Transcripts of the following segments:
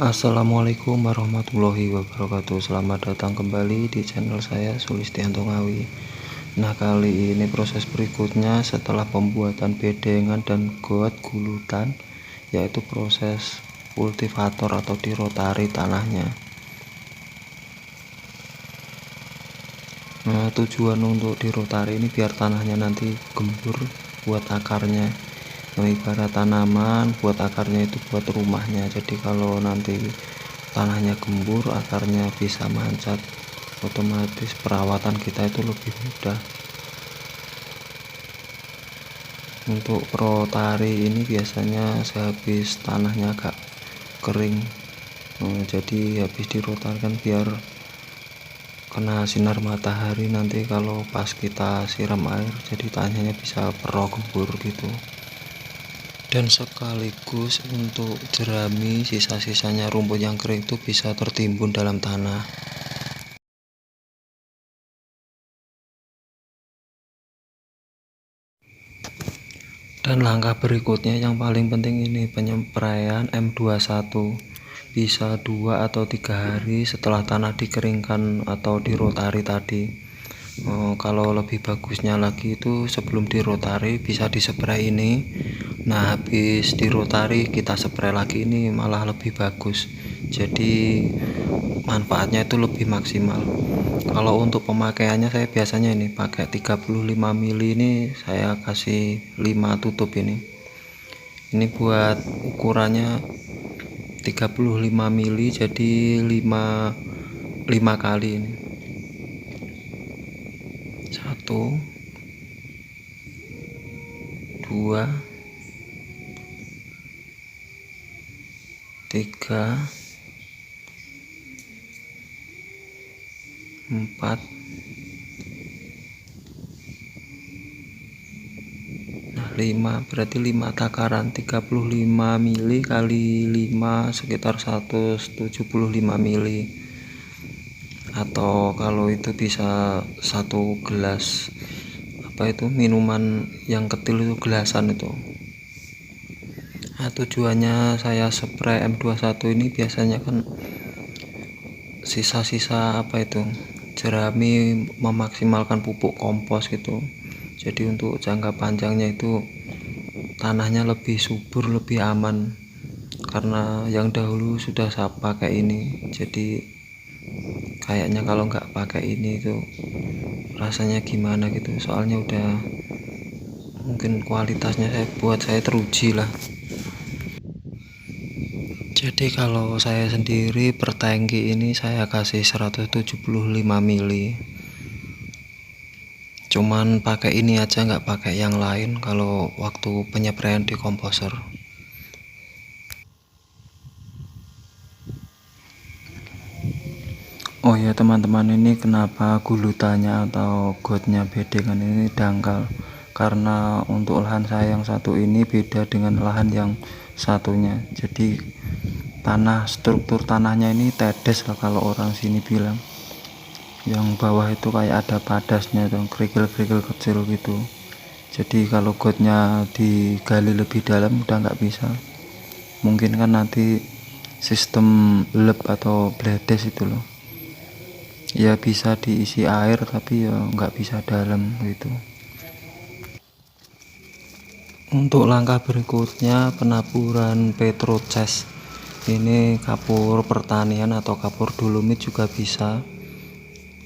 Assalamualaikum warahmatullahi wabarakatuh. Selamat datang kembali di channel saya Sulistianto Ngawi. Nah, kali ini proses berikutnya setelah pembuatan bedengan dan got gulutan, yaitu proses kultivator atau dirotari tanahnya. Nah, tujuan untuk dirotari ini biar tanahnya nanti gembur buat akarnya. Nah, ibarat tanaman, buat akarnya itu buat rumahnya. Jadi kalau nanti tanahnya gembur, akarnya bisa mancat, otomatis perawatan kita itu lebih mudah. Untuk rotari ini biasanya sehabis tanahnya agak kering, jadi habis dirotarikan biar kena sinar matahari, nanti kalau pas kita siram air jadi tanahnya bisa pro gembur gitu. Dan sekaligus untuk jerami sisa-sisanya rumput yang kering itu bisa tertimbun dalam tanah. Dan langkah berikutnya yang paling penting ini penyempraian M21, bisa 2 atau 3 hari setelah tanah dikeringkan atau dirotari tadi. Kalau lebih bagusnya lagi itu sebelum dirotari bisa dispray ini. Nah, habis dirotari kita spray lagi, ini malah lebih bagus, jadi manfaatnya itu lebih maksimal. Kalau untuk pemakaiannya saya biasanya ini pakai 35 mili, ini saya kasih 5 tutup ini buat ukurannya 35 mili, jadi 5 kali ini. 1 2 3 4. Nah, 5 berarti 5 takaran, 35 mili kali 5 sekitar 175 mili, atau kalau itu bisa 1 gelas minuman yang kecil itu, gelasan itu. Nah, tujuannya saya spray M21 ini biasanya kan sisa-sisa jerami, memaksimalkan pupuk kompos gitu. Jadi untuk jangka panjangnya itu tanahnya lebih subur, lebih aman, karena yang dahulu sudah saya pakai ini. Jadi kayaknya kalau nggak pakai ini itu rasanya gimana gitu, soalnya udah mungkin kualitasnya buat saya teruji lah. Jadi kalau saya sendiri per tangki ini saya kasih 175 mili. Cuman pakai ini aja, nggak pakai yang lain kalau waktu penyepraian di komposer. Oh ya teman-teman, ini kenapa gulutannya atau gotnya bedengan ini dangkal, karena untuk lahan saya yang satu ini beda dengan lahan yang satunya. Jadi struktur tanahnya ini tedes lah kalau orang sini bilang. Yang bawah itu kayak ada padasnya, itu kerikil-kerikil kecil gitu. Jadi kalau gotnya digali lebih dalam udah nggak bisa. Mungkin kan nanti sistem lep atau bledes itu loh, ya bisa diisi air tapi ya nggak bisa dalam gitu. Untuk langkah berikutnya penaburan Petrocest, ini kapur pertanian atau kapur dolomit juga bisa.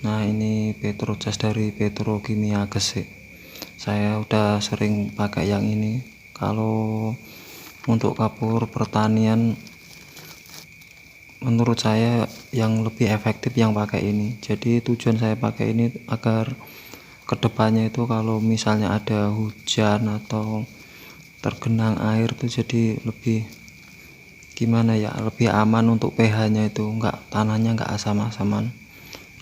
Nah, ini Petrocest dari Petrokimia Gresik, saya udah sering pakai yang ini. Kalau untuk kapur pertanian menurut saya yang lebih efektif yang pakai ini. Jadi tujuan saya pakai ini agar kedepannya itu kalau misalnya ada hujan atau tergenang air tuh jadi lebih lebih aman untuk pH-nya itu, tanahnya nggak asam-asaman.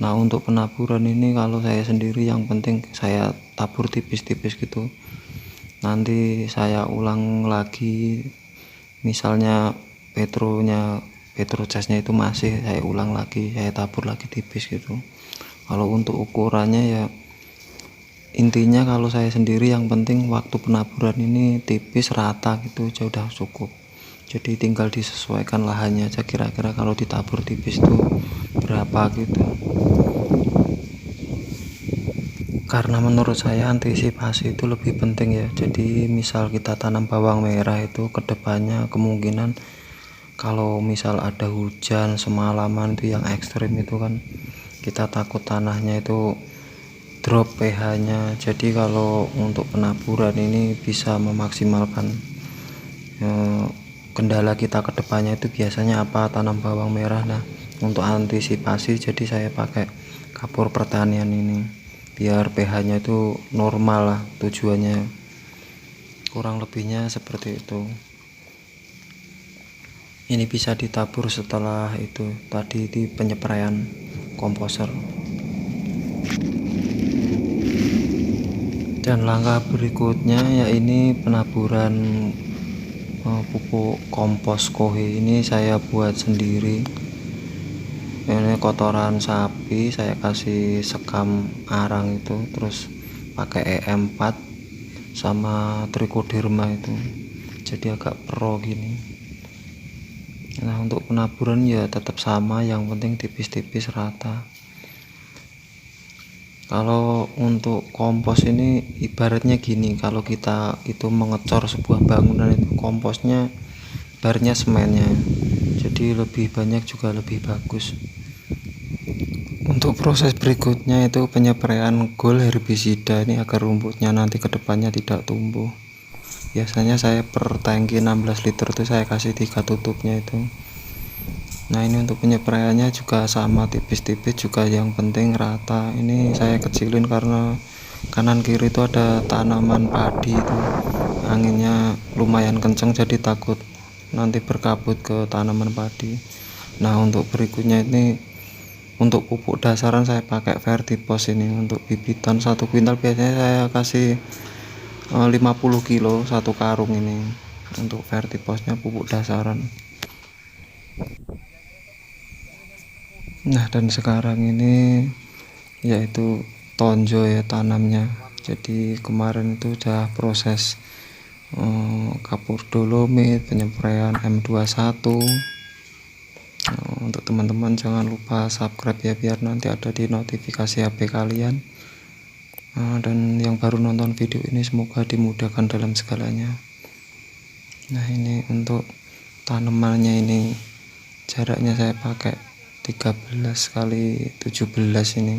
Nah, untuk penaburan ini kalau saya sendiri yang penting saya tabur tipis-tipis gitu. Nanti saya ulang lagi, misalnya Petrocestnya itu masih, saya ulang lagi, saya tabur lagi tipis gitu. Kalau untuk ukurannya ya intinya kalau saya sendiri yang penting waktu penaburan ini tipis rata gitu aja udah cukup. Jadi tinggal disesuaikan lahannya aja, kira-kira kalau ditabur tipis tuh berapa gitu. Karena menurut saya antisipasi itu lebih penting ya. Jadi misal kita tanam bawang merah itu kedepannya kemungkinan kalau misal ada hujan semalaman itu yang ekstrim itu kan, kita takut tanahnya itu drop pH-nya. Jadi kalau untuk penaburan ini bisa memaksimalkan kendala kita kedepannya itu biasanya apa, tanam bawang merah. Nah, untuk antisipasi jadi saya pakai kapur pertanian ini biar pH-nya itu normal lah, tujuannya kurang lebihnya seperti itu. Ini bisa ditabur setelah itu tadi di penyepraian komposer. Dan langkah berikutnya ya ini penaburan pupuk kompos kohe. Ini saya buat sendiri. Ini kotoran sapi saya kasih sekam arang itu, terus pakai EM4 sama trichoderma itu, jadi agak pro gini. Nah, untuk penaburan ya tetap sama, yang penting tipis-tipis rata. Kalau untuk kompos ini ibaratnya gini, kalau kita itu mengecor sebuah bangunan itu komposnya ibaratnya semennya, jadi lebih banyak juga lebih bagus. Untuk proses berikutnya itu penyepraian gol herbisida ini agar rumputnya nanti kedepannya tidak tumbuh. Biasanya saya per tangki 16 liter itu saya kasih 3 tutupnya itu. Nah, ini untuk penyepraiannya juga sama, tipis-tipis juga, yang penting rata. Ini saya kecilin karena kanan kiri itu ada tanaman padi itu, anginnya lumayan kenceng jadi takut nanti berkabut ke tanaman padi. Nah, untuk berikutnya ini untuk pupuk dasaran saya pakai Vertipos ini. Untuk bibitan 1 kuintal biasanya saya kasih 50 kilo 1 karung ini untuk Vertiposnya, pupuk dasaran. Nah, dan sekarang ini yaitu tonjo ya tanamnya. Jadi kemarin itu udah proses kapur dolomit, penyempraian M21. Untuk teman-teman jangan lupa subscribe ya, biar nanti ada di notifikasi HP kalian. Dan yang baru nonton video ini semoga dimudahkan dalam segalanya. Nah, ini untuk tanamannya ini jaraknya saya pakai 13 kali 17 ini.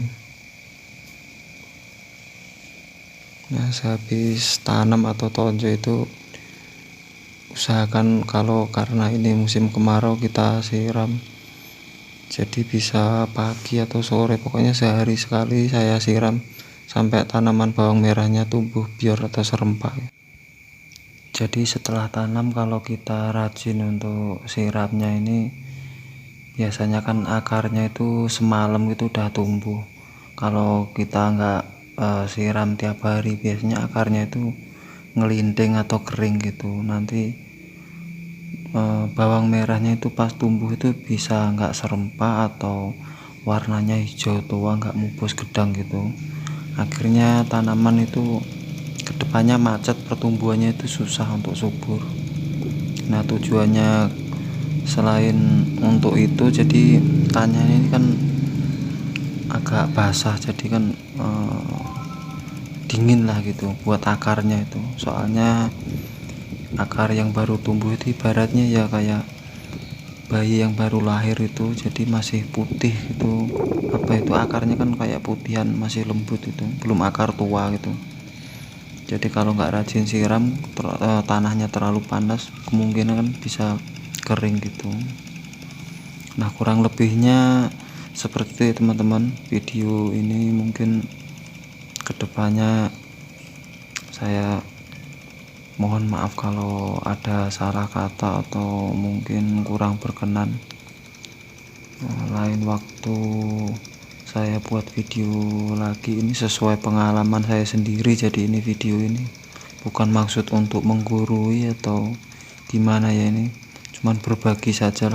Nah, sehabis tanam atau tonjo itu usahakan kalau karena ini musim kemarau kita siram, jadi bisa pagi atau sore, pokoknya sehari sekali saya siram sampai tanaman bawang merahnya tumbuh biar atau serempak. Jadi setelah tanam kalau kita rajin untuk siramnya ini, biasanya kan akarnya itu semalam itu udah tumbuh. Kalau kita nggak siram tiap hari, biasanya akarnya itu ngelinting atau kering gitu. Nanti bawang merahnya itu pas tumbuh itu bisa nggak serempak atau warnanya hijau tua, nggak mubus gedang gitu. Akhirnya tanaman itu kedepannya macet, pertumbuhannya itu susah untuk subur. Nah, tujuannya selain untuk itu, jadi tanahnya ini kan agak basah, jadi kan dingin lah gitu buat akarnya itu. Soalnya akar yang baru tumbuh itu ibaratnya ya kayak bayi yang baru lahir itu, jadi masih putih itu, apa itu akarnya kan kayak putihan, masih lembut itu, belum akar tua gitu. Jadi kalau nggak rajin siram, tanahnya terlalu panas, kemungkinan kan bisa kering gitu. Nah, kurang lebihnya seperti itu teman-teman. Video ini mungkin kedepannya saya mohon maaf kalau ada salah kata atau mungkin kurang berkenan. Lain waktu saya buat video lagi, ini sesuai pengalaman saya sendiri, jadi ini video ini bukan maksud untuk menggurui atau gimana ya, ini cuman berbagi saja lah.